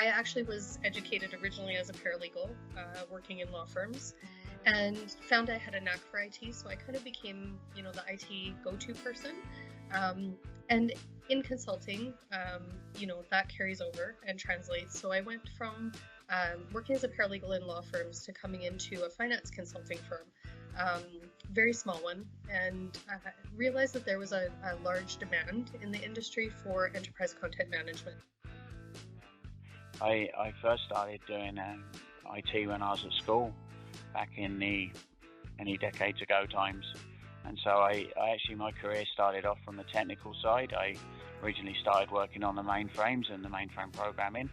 I actually was educated originally as a paralegal, working in law firms, and found I had a knack for IT, so I kind of became, the IT go-to person. And in consulting, that carries over and translates. So I went from working as a paralegal in law firms to coming into a finance consulting firm, very small one, and realized that there was a large demand in the industry for enterprise content management. I first started doing IT when I was at school, back in the many decades ago times. And so my career started off from the technical side. I originally started working on the mainframes and the mainframe programming,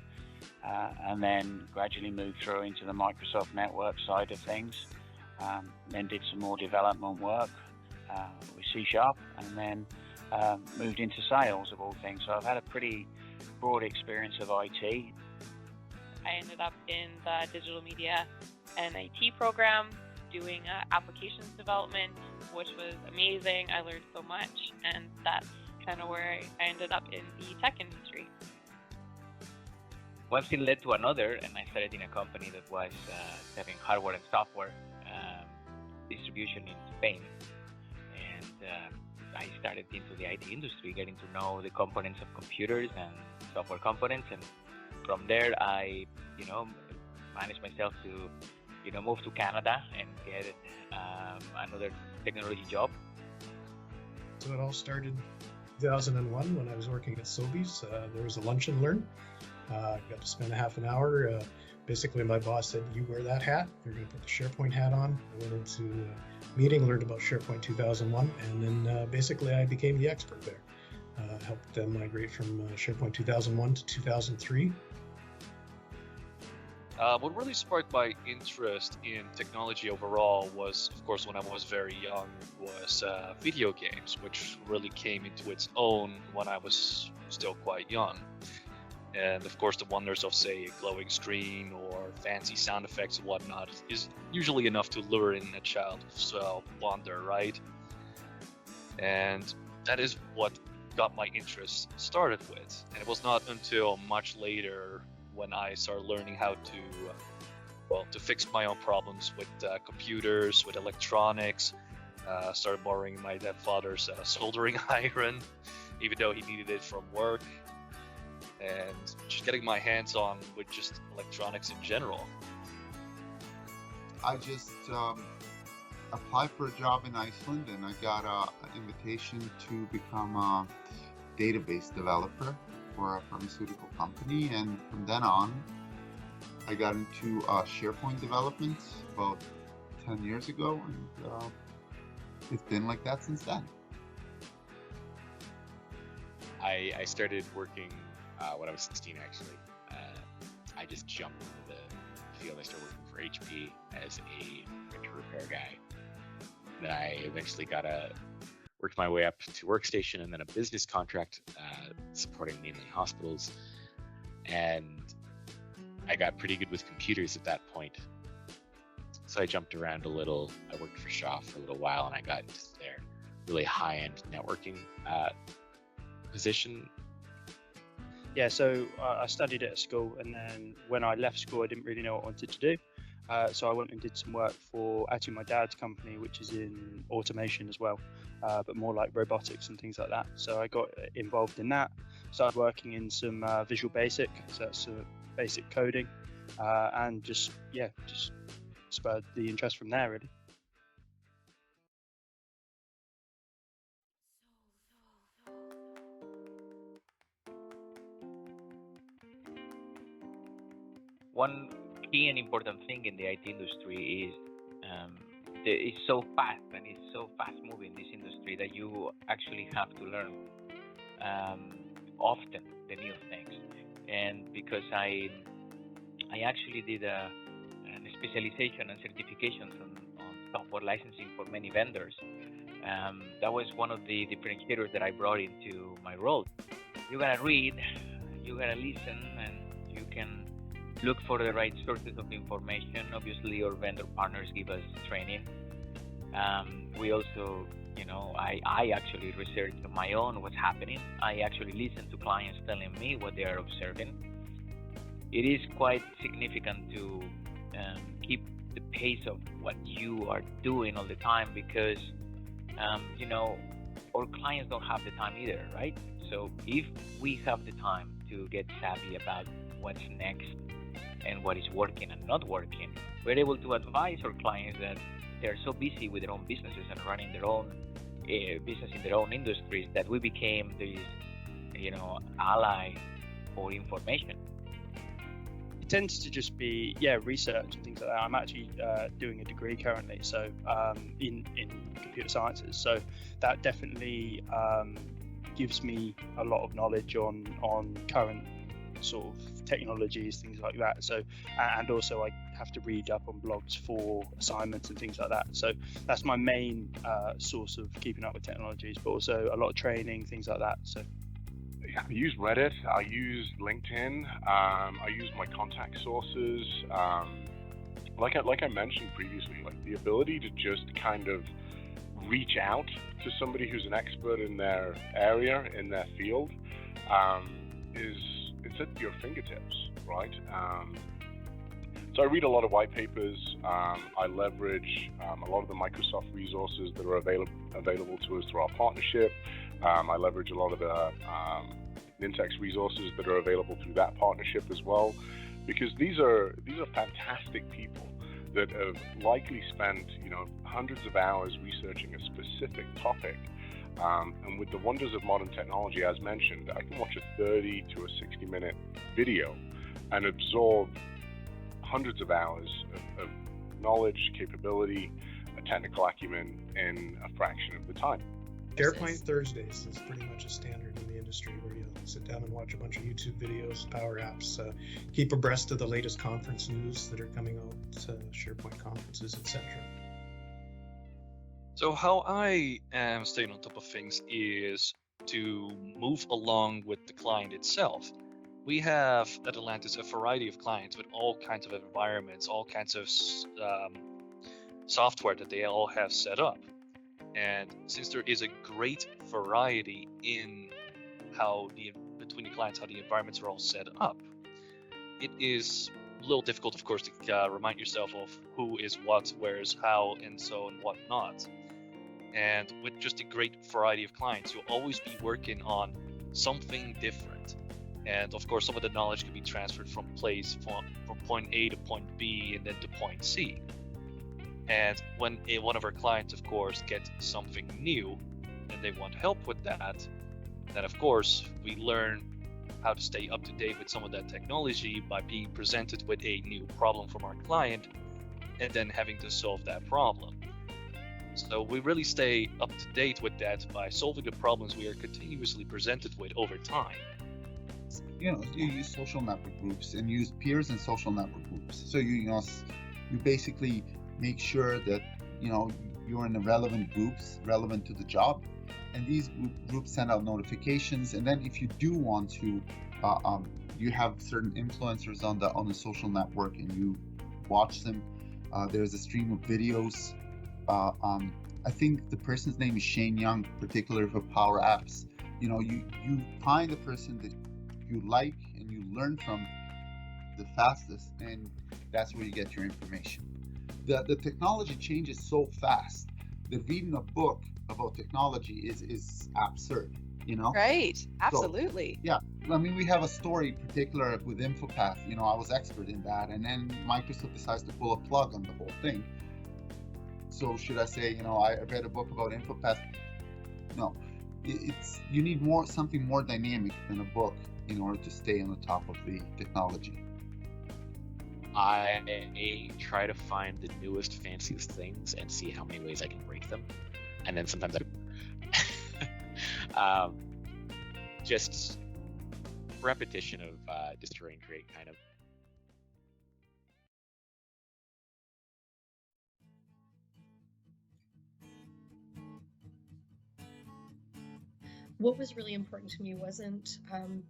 and then gradually moved through into the Microsoft network side of things. Then did some more development work with C#, and then moved into sales of all things. So I've had a pretty broad experience of IT. I ended up in the digital media and IT program doing applications development, which was amazing. I learned so much, and that's kind of where I ended up in the tech industry. One thing led to another, and I started in a company that was selling hardware and software distribution in Spain. And I started into the IT industry, getting to know the components of computers and software components. And from there, I, managed myself to, move to Canada and get another technology job. So it all started in 2001 when I was working at Sobeys. There was a lunch and learn. I got to spend a half an hour. Basically, my boss said, "You wear that hat. You're going to put the SharePoint hat on." I went into a meeting, learned about SharePoint 2001, and then basically I became the expert there. Helped them migrate from SharePoint 2001 to 2003. What really sparked my interest in technology overall was, of course, when I was very young, was video games, which really came into its own when I was still quite young. And of course, the wonders of, say, a glowing screen or fancy sound effects and whatnot is usually enough to lure in a child's wonder, right? And that is what got my interest started with. And it was not until much later when I started learning how to fix my own problems with computers, with electronics. Started borrowing my father's soldering iron, even though he needed it from work. And just getting my hands on with just electronics in general. I just applied for a job in Iceland, and I got an invitation to become a database developer for a pharmaceutical company. And from then on, I got into SharePoint development about 10 years ago, and it's been like that since then. I started working when I was 16, actually. I just jumped into the field. I started working for HP as a printer repair guy. Then I eventually worked my way up to workstation and then a business contract supporting mainly hospitals. And I got pretty good with computers at that point. So I jumped around a little. I worked for Shaw for a little while, and I got into their really high-end networking position. Yeah, so I studied at school, and then when I left school, I didn't really know what I wanted to do. So I went and did some work for actually my dad's company, which is in automation as well, but more like robotics and things like that. So I got involved in that, started working in some Visual Basic, so that's basic coding, and just spurred the interest from there, really. One key and important thing in the IT industry is it's so fast and it's so fast moving, this industry, that you actually have to learn often the new things. And because I actually did a specialization and certifications on software licensing for many vendors, that was one of the differentiators that I brought into my role. You gotta read, you gotta listen, and you can look for the right sources of information. Obviously, your vendor partners give us training. We also, I actually research on my own what's happening. I actually listen to clients telling me what they are observing. it is quite significant to keep the pace of what you are doing all the time, because you know, our clients don't have the time either, right? So if we have the time to get savvy about what's next and what is working and not working, we're able to advise our clients that they're so busy with their own businesses and running their own business in their own industries that we became this, you know, ally for information. It tends to just be research and things like that. I'm actually doing a degree currently, so in computer sciences. So that definitely gives me a lot of knowledge on current sort of technologies, things like that. So and also I have to read up on blogs for assignments and things like that. So that's my main source of keeping up with technologies, but also a lot of training, things like that. So I use Reddit, I use LinkedIn, I use my contact sources. Like I mentioned previously, like the ability to just kind of reach out to somebody who's an expert in their area, in their field, it's at your fingertips, right? So I read a lot of white papers. I leverage a lot of the Microsoft resources that are available to us through our partnership. I leverage a lot of the Nintex resources that are available through that partnership as well, because these are fantastic people that have likely spent, you know, hundreds of hours researching a specific topic. And with the wonders of modern technology, as mentioned, I can watch a 30 to a 60-minute video and absorb hundreds of hours of knowledge, capability, a technical acumen in a fraction of the time. SharePoint Thursdays is pretty much a standard in the industry, where you sit down and watch a bunch of YouTube videos, Power Apps, keep abreast of the latest conference news that are coming out, SharePoint conferences, etc. So how I am staying on top of things is to move along with the client itself. We have at Elantis a variety of clients with all kinds of environments, all kinds of software that they all have set up. And since there is a great variety in between the clients, how the environments are all set up, it is a little difficult, of course, to remind yourself of who is what, where is how, and so and whatnot. And with just a great variety of clients, you'll always be working on something different. And of course, some of the knowledge can be transferred from point A to point B and then to point C. And when one of our clients, of course, gets something new and they want help with that, then of course we learn how to stay up to date with some of that technology by being presented with a new problem from our client and then having to solve that problem. So we really stay up to date with that by solving the problems we are continuously presented with over time. You know, you use social network groups and use peers in social network groups. So you basically make sure that, you know, you're in the relevant groups, relevant to the job, and these groups send out notifications. And then if you do want to, you have certain influencers on the social network and you watch them. There's a stream of videos. I think the person's name is Shane Young, particularly for Power Apps. You know, you find the person that you like and you learn from the fastest, and that's where you get your information. The technology changes so fast that reading a book about technology is absurd, you know? Right, absolutely. So, yeah, I mean, we have a story particular with InfoPath. You know, I was expert in that, and then Microsoft decides to pull a plug on the whole thing. So should I say, you know, I read a book about InfoPath? No, you need something more dynamic than a book in order to stay on the top of the technology. I try to find the newest, fanciest things and see how many ways I can break them, and then sometimes I just repetition of destroy and create, kind of. What was really important to me wasn't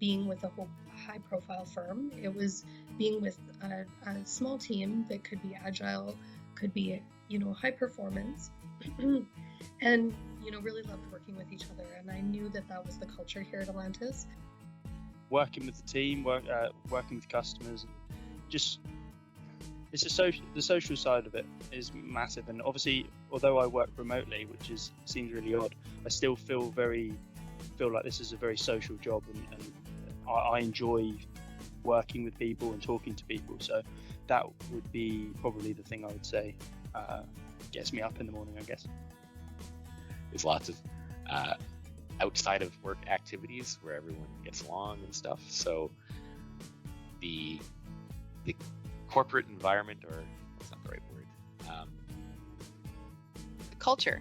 being with a high-profile firm. It was being with a small team that could be agile, could be, you know, high performance, and, you know, really loved working with each other. And I knew that that was the culture here at Elantis. working with the team, working with customers, just it's the social side of it is massive. And obviously, although I work remotely, which seems really odd, I still feel like this is a very social job, and I enjoy working with people and talking to people. So that would be probably the thing I would say gets me up in the morning, I guess. There's lots of outside of work activities where everyone gets along and stuff. So the corporate environment, or that's not the right word, The culture.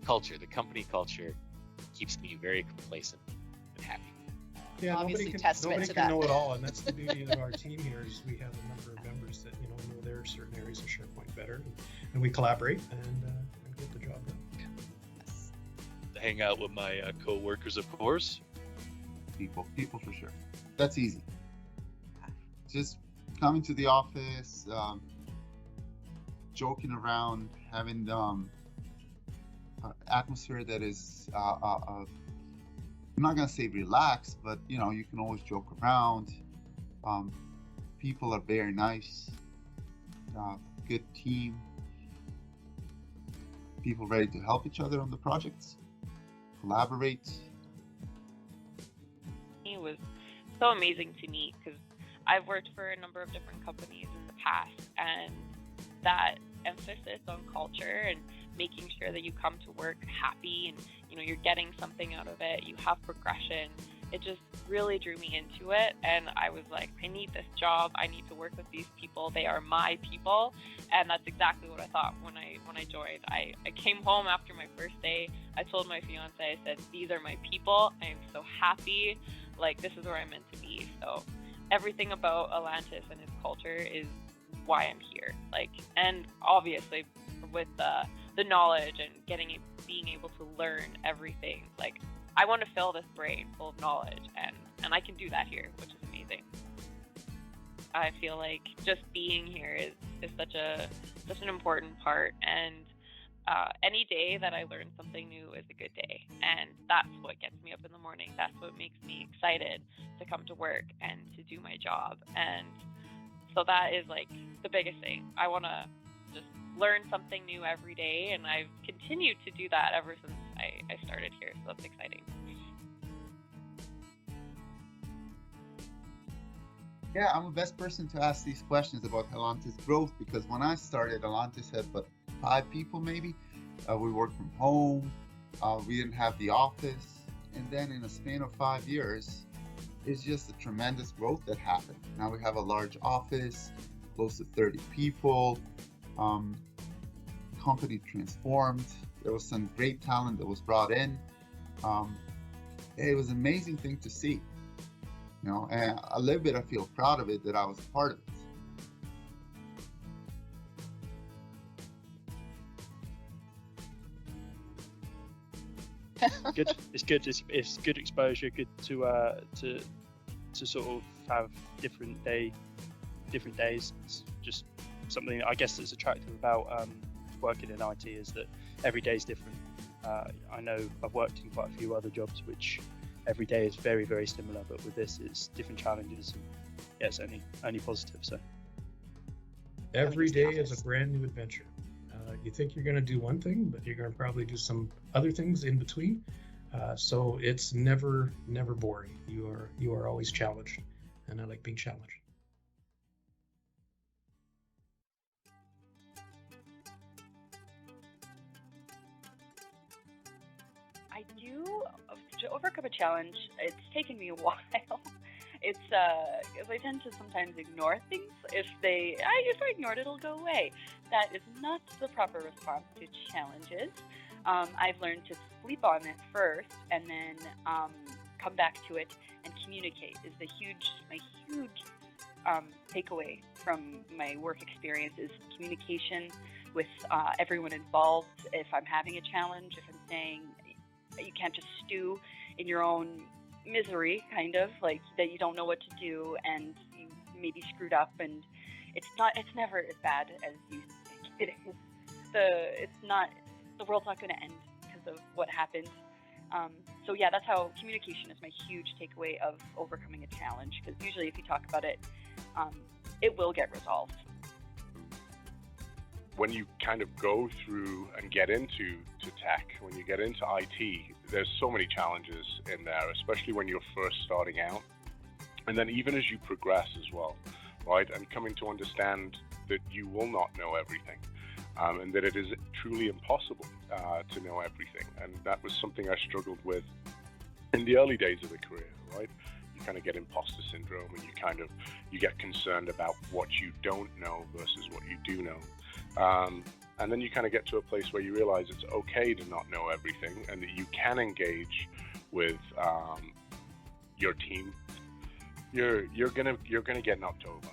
the company culture keeps me very complacent and happy. Yeah, Obviously, nobody testament to can that. know it all, and that's the beauty of our team here. Is we have a number of members that know their certain areas of SharePoint better, and we collaborate and get the job done. Yes. Hang out with my co-workers, of course. People for sure. That's easy. Just coming to the office, joking around, having atmosphere that is I'm not gonna say relaxed, but you can always joke around. People are very nice, good team, people ready to help each other on the projects, collaborate. It was so amazing to meet, because I've worked for a number of different companies in the past, and that emphasis on culture and making sure that you come to work happy and you're getting something out of it, you have progression, it just really drew me into it. And I was like, I need this job, I need to work with these people, they are my people. And that's exactly what I thought when I joined. I came home after my first day, I told my fiance, I said, these are my people, I am so happy, like this is where I'm meant to be. So everything about Elantis and its culture is why I'm here. And obviously with the knowledge and being able to learn everything, I want to fill this brain full of knowledge, and I can do that here, which is amazing. I feel like just being here is such an important part, and any day that I learn something new is a good day, and that's what gets me up in the morning. That's what makes me excited to come to work and to do my job. And so that is the biggest thing. I want to just learn something new every day, and I've continued to do that ever since I started here, so that's exciting. Yeah, I'm the best person to ask these questions about Elantis growth, because when I started, Elantis had but 5 people maybe. We worked from home, we didn't have the office, and then in a span of 5 years, it's just a tremendous growth that happened. Now we have a large office, close to 30 people. Company transformed. There was some great talent that was brought in. It was an amazing thing to see. And a little bit I feel proud of it that I was a part of it. Good. It's good. It's good exposure. Good to sort of have different days. It's just something I guess that's attractive about working in IT, is that every day is different. I know I've worked in quite a few other jobs which every day is very, very similar, but with this it's different challenges, and yeah, it's only positive. So every day is a brand new adventure. You think you're going to do one thing, but you're going to probably do some other things in between. So it's never boring. You are always challenged, and I like being challenged. I do, to overcome a challenge, it's taken me a while. It's because I tend to sometimes ignore things. If I ignore it, it'll go away. That is not the proper response to challenges. I've learned to sleep on it first, and then come back to it and communicate. Is my huge takeaway from my work experience is communication with everyone involved. If I'm having a challenge, if I'm saying you can't just stew in your own misery, kind of like that you don't know what to do and you maybe screwed up, and it's never as bad as you think it is. The world's not going to end because of what happened. So yeah, that's how communication is my huge takeaway of overcoming a challenge, because usually if you talk about it, it will get resolved. When you kind of go through and get into tech, when you get into IT, there's so many challenges in there, especially when you're first starting out. And then even as you progress as well, right? And coming to understand that you will not know everything, and that it is truly impossible to know everything. And that was something I struggled with in the early days of the career, right? You kind of get imposter syndrome, and you get concerned about what you don't know versus what you do know. And then you kind of get to a place where you realize it's okay to not know everything, and that you can engage with your team. You're gonna get knocked over.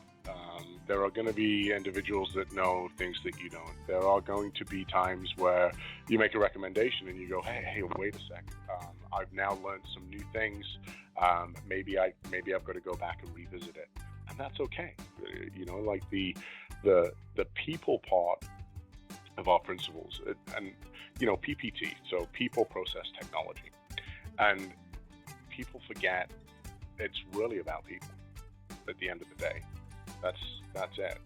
There are going to be individuals that know things that you don't. There are going to be times where you make a recommendation and you go, hey, wait a sec. I've now learned some new things. Maybe I've got to go back and revisit it, and that's okay. Like the people part of our principles, and PPT, so people, process, technology, and people forget it's really about people at the end of the day. That's it.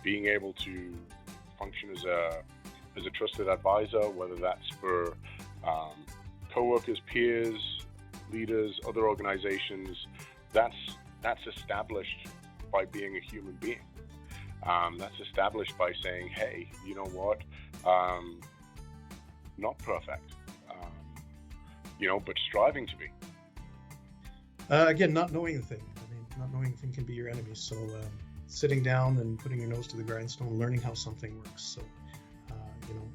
Being able to function as a trusted advisor, whether that's for co-workers, peers, leaders, other organizations, that's established by being a human being. That's established by saying, hey, you know what? Not perfect, but striving to be. Again, not knowing a thing. Not knowing a thing can be your enemy. So sitting down and putting your nose to the grindstone, learning how something works. So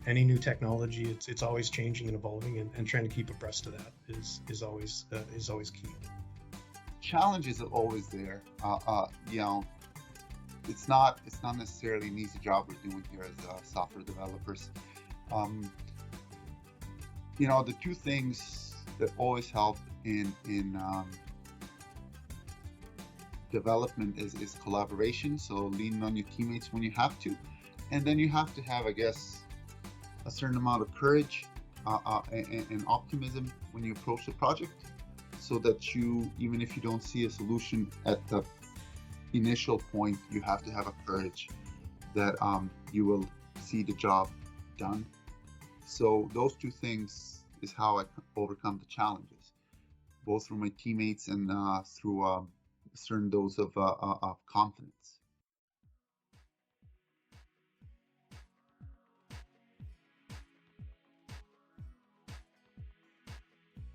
any new technology, it's always changing and evolving, and trying to keep abreast of that is always key. Challenges are always there. It's not necessarily an easy job we're doing here as software developers. The two things that always help in development is collaboration, so leaning on your teammates when you have to, and then you have to have, I guess, a certain amount of courage and optimism when you approach the project, so that you, even if you don't see a solution at the initial point, you have to have a courage that you will see the job done. So those two things is how I overcome the challenges, both through my teammates and through a certain dose of confidence.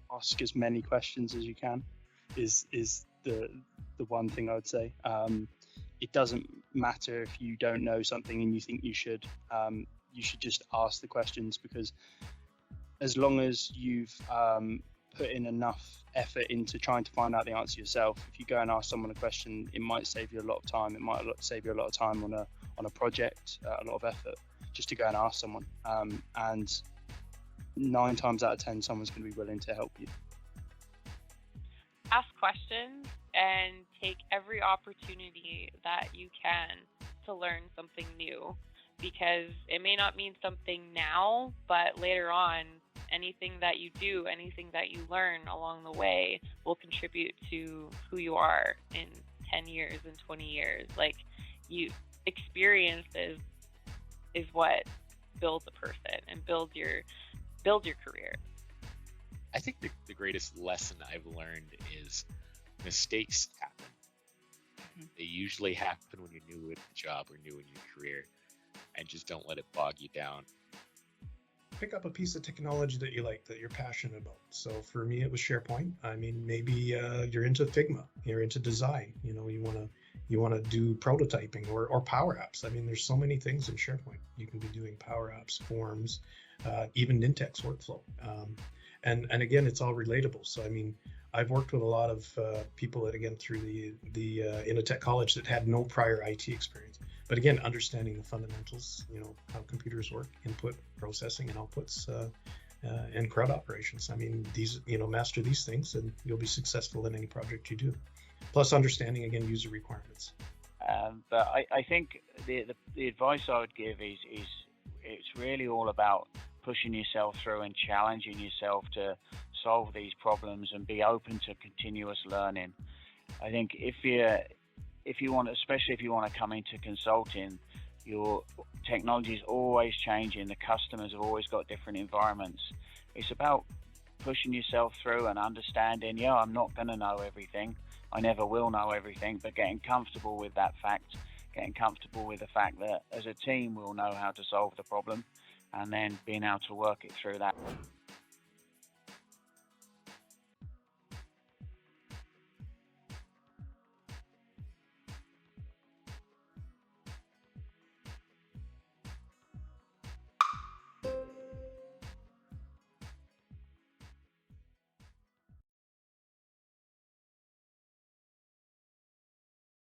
Ask as many questions as you can is the one thing I would say. It doesn't matter if you don't know something and you think you should just ask the questions, because as long as you've put in enough effort into trying to find out the answer yourself, if you go and ask someone a question, it might save you a lot of time. It might save you a lot of time on a project, a lot of effort, just to go and ask someone. And 9 times out of 10, someone's going to be willing to help you. Ask questions and take every opportunity that you can to learn something new, because it may not mean something now, but later on, anything that you do, anything that you learn along the way will contribute to who you are in 10 years and 20 years. Like, experience is what builds a person and builds your career. I think the greatest lesson I've learned is mistakes happen. Mm-hmm. They usually happen when you're new at the job or new in your career, and just don't let it bog you down. Pick up a piece of technology that you like, that you're passionate about. So for me, it was SharePoint. I mean, maybe you're into Figma, you're into design. You want to do prototyping or Power Apps. I mean, there's so many things in SharePoint. You can be doing Power Apps, forms, even Nintex workflow. And again, it's all relatable. So I mean, I've worked with a lot of people that, again, through the in a tech college that had no prior IT experience. But again, understanding the fundamentals, how computers work, input, processing, and outputs, and CRUD operations. I mean, these, master these things, and you'll be successful in any project you do. Plus, understanding, again, user requirements. But I think the advice I would give is it's really all about pushing yourself through and challenging yourself to solve these problems and be open to continuous learning. I think if you want, especially if you want to come into consulting, your technology is always changing. The customers have always got different environments. It's about pushing yourself through and understanding, yeah, I'm not going to know everything. I never will know everything, but getting comfortable with that fact, getting comfortable with the fact that as a team we'll know how to solve the problem, and then being able to work it through that.